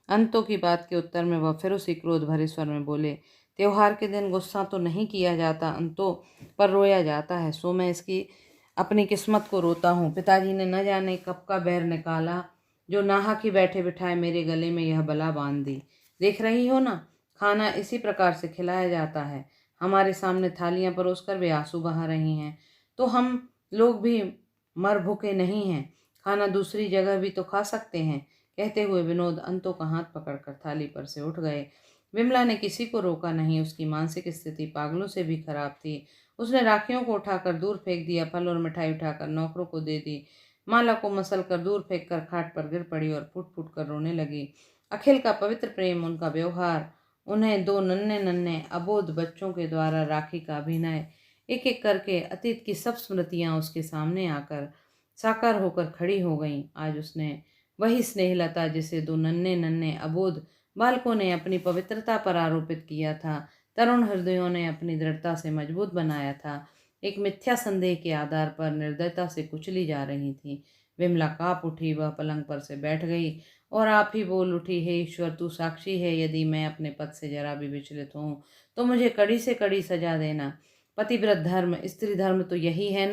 अंतों की बात के उत्तर में वह फिर उसी क्रोध भरे स्वर में बोले, त्योहार के दिन गुस्सा तो नहीं किया जाता अंतों, पर रोया जाता है। सो मैं इसकी अपनी किस्मत को रोता हूँ। पिताजी ने न जाने कब का बैर निकाला, जो नाहक ही बैठे बिठाए मेरे गले में यह बला बांध दी। देख रही हो ना, खाना इसी प्रकार से खिलाया जाता है। हमारे सामने थालियां परोसकर वे आंसू बहा रही हैं, तो हम लोग भी मर भूखे नहीं हैं। खाना दूसरी जगह भी तो खा सकते हैं। कहते हुए विनोद अंतों का हाथ पकड़कर थाली पर से उठ गए। विमला ने किसी को रोका नहीं। उसकी मानसिक स्थिति पागलों से भी खराब थी। उसने राखियों को उठाकर दूर फेंक दिया, फल और मिठाई उठाकर नौकरों को दे दी, माला को मसल कर दूर फेंक कर खाट पर गिर पड़ी और फूट फूट कर रोने लगी। अखिल का पवित्र प्रेम, उनका व्यवहार, उन्हें दो नन्हे नन्हे अबोध बच्चों के द्वारा राखी का अभिनय, एक एक करके अतीत की सब स्मृतियां उसके सामने आकर साकार होकर खड़ी हो गईं। आज उसने वही स्नेहलता जिसे दो नन्हे नन्हे अबोध बालकों ने अपनी पवित्रता पर आरोपित किया था, तरुण हृदयों ने अपनी दृढ़ता से मजबूत बनाया था, एक मिथ्या संदेह के आधार पर निर्दयता से कुचली जा रही थी। विमला काँप उठी। वह पलंग पर से बैठ गई और आप ही बोल उठी, हे ईश्वर, तू साक्षी है, यदि मैं अपने पद से जरा भी विचलित हूँ तो मुझे कड़ी से कड़ी सजा देना। पतिव्रत धर्म, स्त्री धर्म तो यही है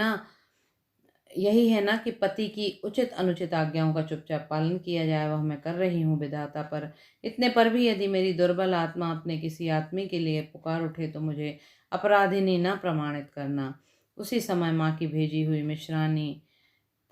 ना कि पति की उचित अनुचित आज्ञाओं का चुपचाप पालन किया जाए। वह मैं कर रही हूँ विधाता, पर इतने पर भी यदि मेरी दुर्बल आत्मा अपने किसी आदमी के लिए पुकार उठे तो मुझे अपराधिनी न प्रमाणित करना। उसी समय माँ की भेजी हुई मिश्रानी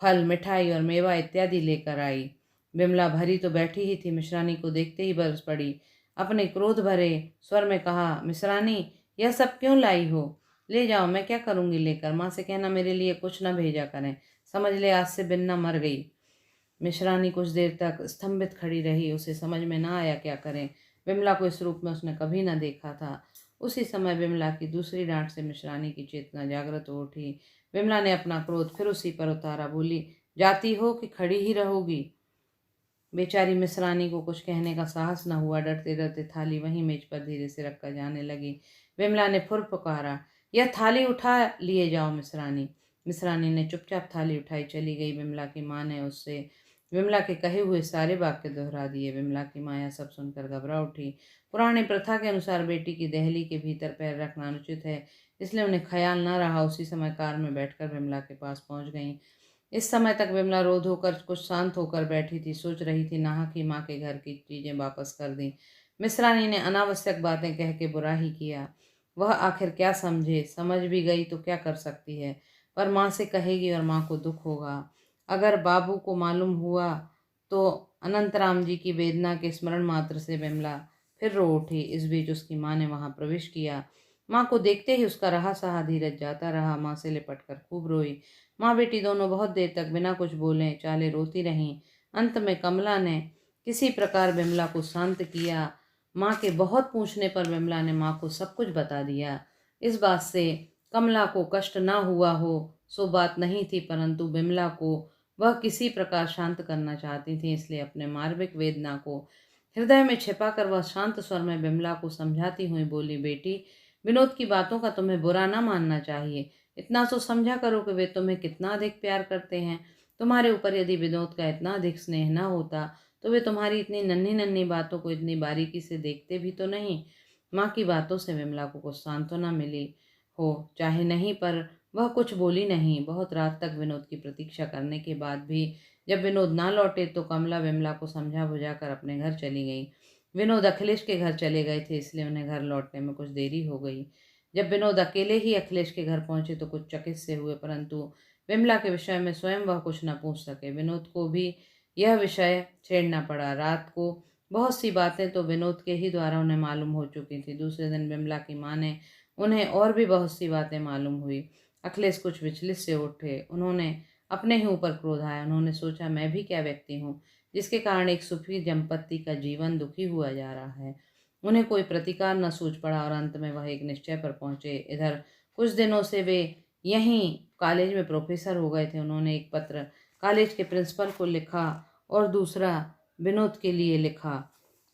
फल, मिठाई और मेवा इत्यादि लेकर आई। विमला भरी तो बैठी ही थी, मिश्रानी को देखते ही बरस पड़ी। अपने क्रोध भरे स्वर में कहा, मिश्रानी, यह सब क्यों लाई हो? ले जाओ, मैं क्या करूँगी लेकर? माँ से कहना मेरे लिए कुछ न भेजा करें, समझ ले आज से बिन्ना मर गई। मिश्रानी कुछ देर तक स्तंभित खड़ी रही, उसे समझ में ना आया क्या करें। विमला को इस रूप में उसने कभी न देखा था। उसी समय विमला की दूसरी डांट से मिश्रानी की चेतना जागृत हो उठी। विमला ने अपना क्रोध फिर उसी पर उतारा, बोली, जाती हो कि खड़ी ही रहोगी? बेचारी मिश्रानी को कुछ कहने का साहस न हुआ। डरते डरते थाली वहीं मेज पर धीरे से रखकर जाने लगी। विमला ने फुर पुकारा, यह थाली उठा लिए जाओ मिश्रानी। मिश्रानी ने चुपचाप थाली उठाई चली गई। विमला की माँ ने उससे विमला के कहे हुए सारे वाक्य दोहरा दिए। विमला की माँ यह सब सुनकर घबरा उठी। पुरानी प्रथा के अनुसार बेटी की दहली के भीतर पैर रखना अनुचित है, इसलिए उन्हें ख्याल न रहा। उसी समय कार में बैठकर विमला के पास पहुंच गईं। इस समय तक विमला रोध होकर कुछ शांत होकर बैठी थी, सोच रही थी नाहक ही माँ के घर की चीजें वापस कर दी। मिश्रानी ने अनावश्यक बातें कह के बुरा ही किया। वह आखिर क्या समझे? समझ भी गई तो क्या कर सकती है? पर माँ से कहेगी और माँ को दुख होगा। अगर बाबू को मालूम हुआ तो। अनंतराम जी की वेदना के स्मरण मात्र से विमला फिर रो उठी। इस बीच उसकी माँ ने वहां प्रवेश किया। माँ को देखते ही उसका रहा सहा धीरज जाता रहा। माँ से लिपट कर खूब रोई। माँ बेटी दोनों बहुत देर तक बिना कुछ बोले चाले रोती रहीं। अंत में कमला ने किसी प्रकार विमला को शांत किया। माँ के बहुत पूछने पर विमला ने माँ को सब कुछ बता दिया। इस बात से कमला को कष्ट ना हुआ हो सो बात नहीं थी, परंतु विमला को वह किसी प्रकार शांत करना चाहती थी, इसलिए अपने मार्मिक वेदना को हृदय में छिपाकर वह शांत स्वर में विमला को समझाती हुई बोली, बेटी, विनोद की बातों का तुम्हें बुरा ना मानना चाहिए। इतना तो समझा करो कि वे तुम्हें कितना अधिक प्यार करते हैं। तुम्हारे ऊपर यदि विनोद का इतना अधिक स्नेह न होता तो वे तुम्हारी इतनी नन्ही नन्ही बातों को इतनी बारीकी से देखते भी तो नहीं। माँ की बातों से विमला को कुछ सांत्वना मिली हो चाहे नहीं, पर वह कुछ बोली नहीं। बहुत रात तक विनोद की प्रतीक्षा करने के बाद भी जब विनोद ना लौटे तो कमला विमला को समझा बुझा कर अपने घर चली गई। विनोद अखिलेश के घर चले गए थे, इसलिए उन्हें घर लौटने में कुछ देरी हो गई। जब विनोद अकेले ही अखिलेश के घर पहुंचे तो कुछ चकित से हुए, परंतु विमला के विषय में स्वयं वह कुछ न पूछ सके। विनोद को भी यह विषय छेड़ना पड़ा। रात को बहुत सी बातें तो विनोद के ही द्वारा उन्हें मालूम हो चुकी थी। दूसरे दिन विमला की माँ ने उन्हें और भी बहुत सी बातें मालूम हुई। अखिलेश कुछ विचलित से उठे। उन्होंने अपने ही ऊपर क्रोध आया। उन्होंने सोचा, मैं भी क्या व्यक्ति हूँ जिसके कारण एक सुखी दंपत्ति का जीवन दुखी हुआ जा रहा है। उन्हें कोई प्रतिकार न सूझ पड़ा और अंत में वह एक निश्चय पर पहुंचे। इधर कुछ दिनों से वे यहीं कॉलेज में प्रोफेसर हो गए थे। उन्होंने एक पत्र कॉलेज के प्रिंसिपल को लिखा और दूसरा विनोद के लिए लिखा।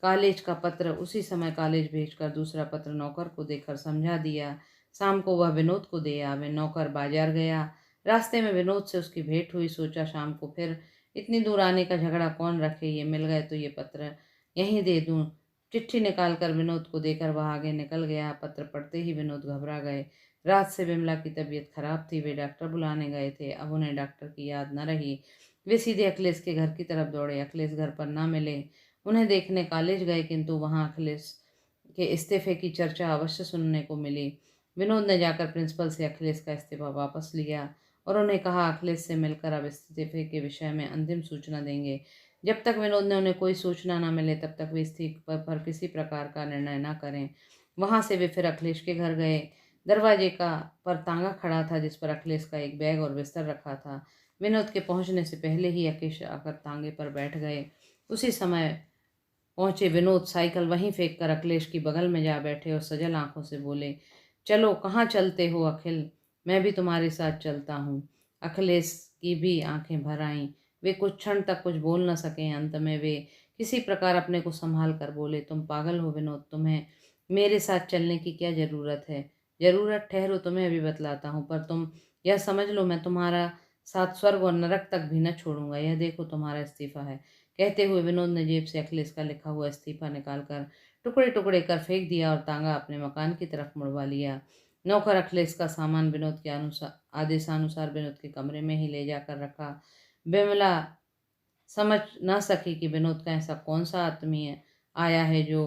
कॉलेज का पत्र उसी समय कॉलेज भेजकर दूसरा पत्र नौकर को देकर समझा दिया। शाम को वह विनोद को दे आवे। नौकर बाजार गया। रास्ते में विनोद से उसकी भेंट हुई। सोचा शाम को फिर इतनी दूर आने का झगड़ा कौन रखे, ये मिल गए तो ये पत्र यहीं दे दूं। चिट्ठी निकालकर विनोद को देकर वह आगे निकल गया। पत्र पढ़ते ही विनोद घबरा गए। रात से विमला की तबीयत खराब थी। वे डॉक्टर बुलाने गए थे। अब उन्हें डॉक्टर की याद न रही। वे सीधे अखिलेश के घर की तरफ दौड़े। अखिलेश घर पर ना मिले। उन्हें देखने कॉलेज गए, किंतु वहां अखिलेश के इस्तीफे की चर्चा अवश्य सुनने को मिली। विनोद ने जाकर प्रिंसिपल से अखिलेश का इस्तीफा वापस लिया और उन्हें कहा अखिलेश से मिलकर अब इस्तीफे के विषय में अंतिम सूचना देंगे। जब तक विनोद ने उन्हें कोई सूचना न मिले तब तक वे इस्तीफे पर किसी प्रकार का निर्णय न करें। वहां से वे फिर अखिलेश के घर गए। दरवाजे का पर तांगा खड़ा था जिस पर अखिलेश का एक बैग और बिस्तर रखा था। विनोद के पहुंचने से पहले ही अखिलेश आकर तांगे पर बैठ गए। उसी समय पहुंचे विनोद साइकिल वहीं फेंक कर अखिलेश की बगल में जा बैठे और सजल आंखों से बोले, चलो कहाँ चलते हो अखिल, मैं भी तुम्हारे साथ चलता हूँ। अखिलेश की भी आंखें भर आईं। वे कुछ क्षण तक कुछ बोल न सके। अंत में वे किसी प्रकार अपने को संभाल कर बोले, तुम पागल हो विनोद, तुम्हें मेरे साथ चलने की क्या जरूरत है? जरूरत ठहरो, तुम्हें अभी बतलाता हूँ, पर तुम यह समझ लो मैं तुम्हारा साथ स्वर्ग और नरक तक भी न छोड़ूंगा। यह देखो तुम्हारा इस्तीफा है। कहते हुए विनोद ने जेब से अखिलेश का लिखा हुआ इस्तीफा निकालकर टुकड़े टुकड़े कर फेंक दिया और तांगा अपने मकान की तरफ मुड़वा लिया। नौकर अखिलेश का सामान विनोद के अनुसार आदेशानुसार विनोद के कमरे में ही ले जाकर रखा। विमला समझ ना सकी कि विनोद का ऐसा कौन सा आत्मीय आया है जो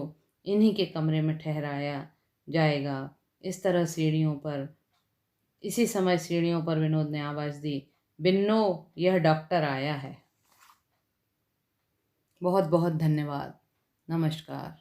इन्हीं के कमरे में ठहराया जाएगा। इस तरह सीढ़ियों पर इसी समय सीढ़ियों पर विनोद ने आवाज दी, बिन्नो, यह डॉक्टर आया है। बहुत बहुत धन्यवाद। नमस्कार।